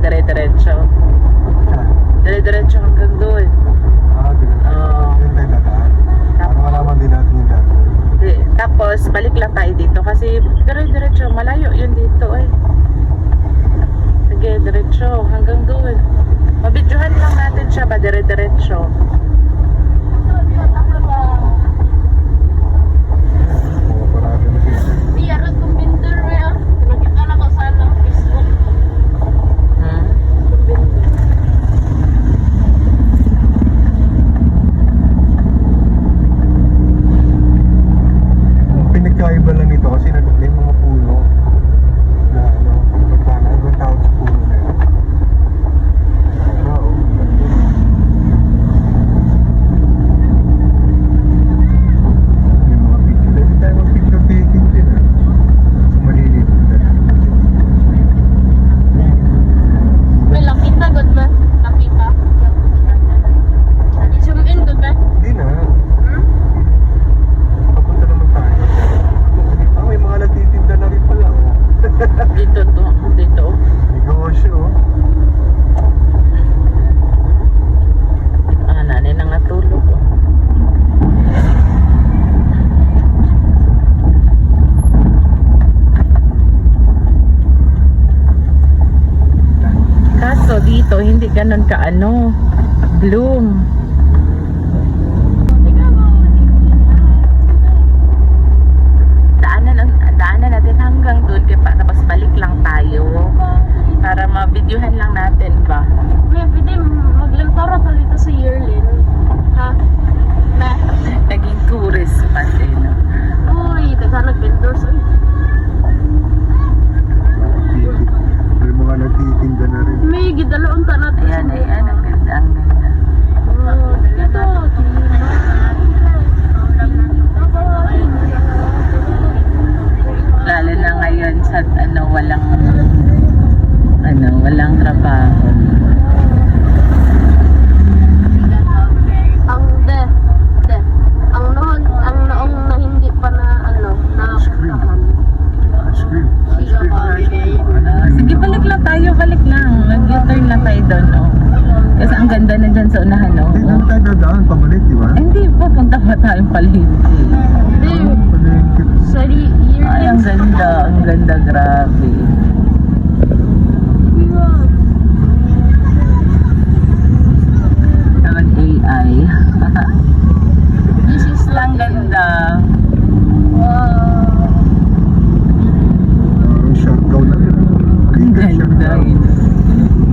dire-diretso. Dire-diretso hanggang doon. Oo. Yun tayo dadaan. Para malaman din natin yung gagawin. Tapos, balik lang tayo dito kasi dire-diretso, malayo yun dito eh. Sige, diretso, hanggang doon. Mabidyohan lang natin siya ba, dire-diretso. Pinagkaiba lang ito kasi may mga puno na ano, pagkana, ibang tawag sa puno na yun. Oo. May mga picture. Dahil tayo mag-picture taking din ah. Sa maliliit. May lakita, good ba? Nakita. Zoom in, good ba? Hindi na. Papunta naman tayo. May mga nagtitinda na rin pala oh. Dito to, dito. Negosyo oh. Nanay na nga tulog. Oh. Kaso dito, hindi ganun kaano, bloom. Daanan natin hanggang doon, tapos balik lang tayo. Para ma-videohan lang natin ba? May pwede maglantara ka dito sa Yearlin. Ha? Na? Naging tourist pa din. No? Uy, naghanag vendors. Uy. May mga nagtitinda na rin. May gidaloon ka natin. Ayan, ayan, ang ganda, ang ganda. Oh, dito. Lalo na ngayon sa walang trabaho. Ang noong na hindi pa na napuntahan. Ice cream. Sige, balik lang tayo, balik lang. Mag-U-turn lang tayo doon, oh. Kasi ang ganda na dyan sa unahan, oh. Hindi naman tayo dadaan pabalik, di ba? Eh, hindi, papunta pa tayong palengke. Hindi. Palengke. Sa Yearlin. Ay, ang ganda, grabe. Naman AI. This is Ang ganda. Wow. Parang Siargao na rin. Ang ganda.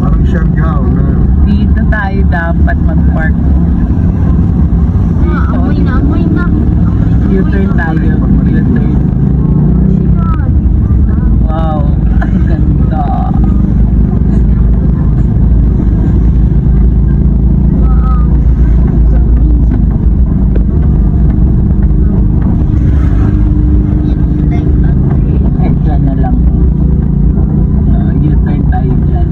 Parang Siargao na. Dito tayo dapat mag-park. Amoy na. U-turn tayo. U-turn. Wow. Ang ganda. Eh, dyan na lang. U-turn tayo dyan.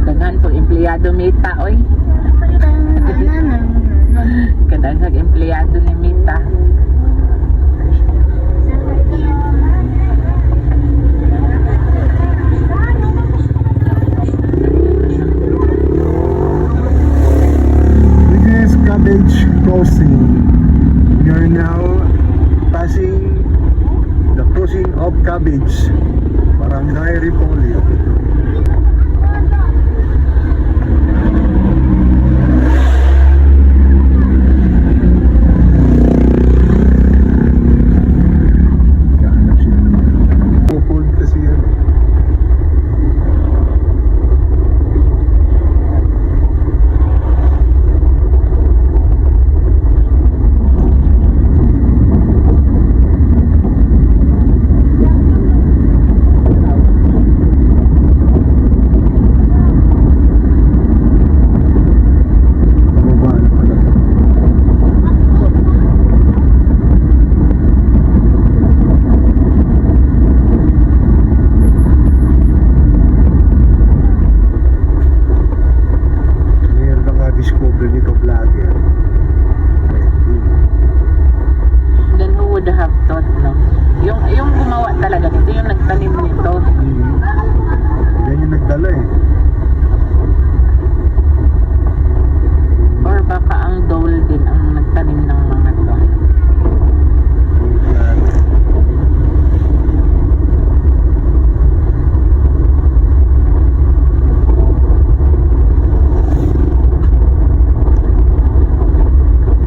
Daghan po empleyado Mita, oy. Kadaghan empleyado ni Mita. This is Cabbage Crossing. We are now passing the crossing of Cabbage. Barangay Ripoli. Kahanap siya naman. Pupuld kasi yan. talaga nito, yung nagtanim nito. Yan yung nagdala eh. Or baka ang Dole din ang nagtanim ng mga to. Yan.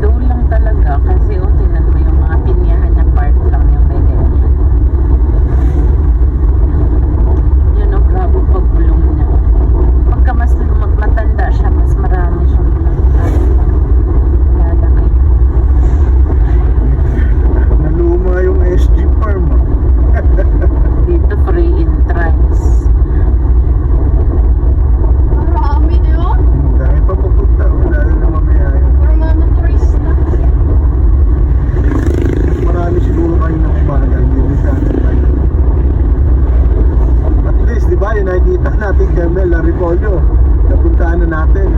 Dole lang talaga kasi tingnan mo yung mga pinyahan na part lang yung may ganyan. Yun o, grabe pagbulong niya. Pagka mas matanda siya, mas marami siyang lalaki. Naluma yung SG Farm ah. Dito free entrance. Marami na yun. Dahil pa pupunta, lalo na mamaya yun. Parang mga turista. Marami siguro kayo na umaga, hindi sa atin tayo. At least, di ba, yung nakikita natin Kemel, Laripolyo, napuntaan na natin.